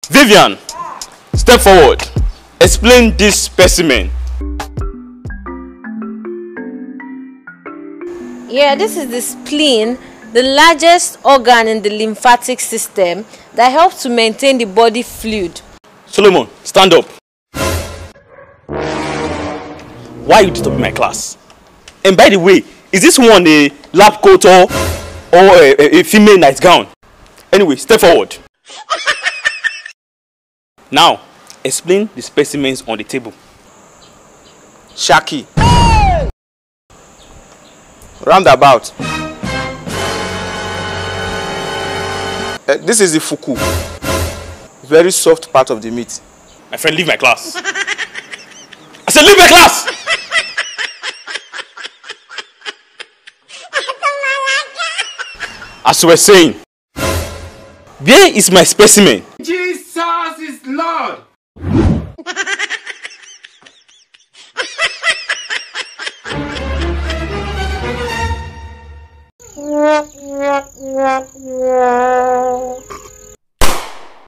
Vivian, step forward. Explain this specimen. Yeah, this is the spleen, the largest organ in the lymphatic system that helps to maintain the body fluid. Solomon, stand up. Why are you disturbing my class? And by the way, is this one a lab coat or a female nightgown? Anyway, step forward. Now, explain the specimens on the table. Shaki. Roundabout. This is the fuku. Very soft part of the meat. My friend, leave my class. I said leave my class! As we were saying, where is my specimen? Jesus is Lord!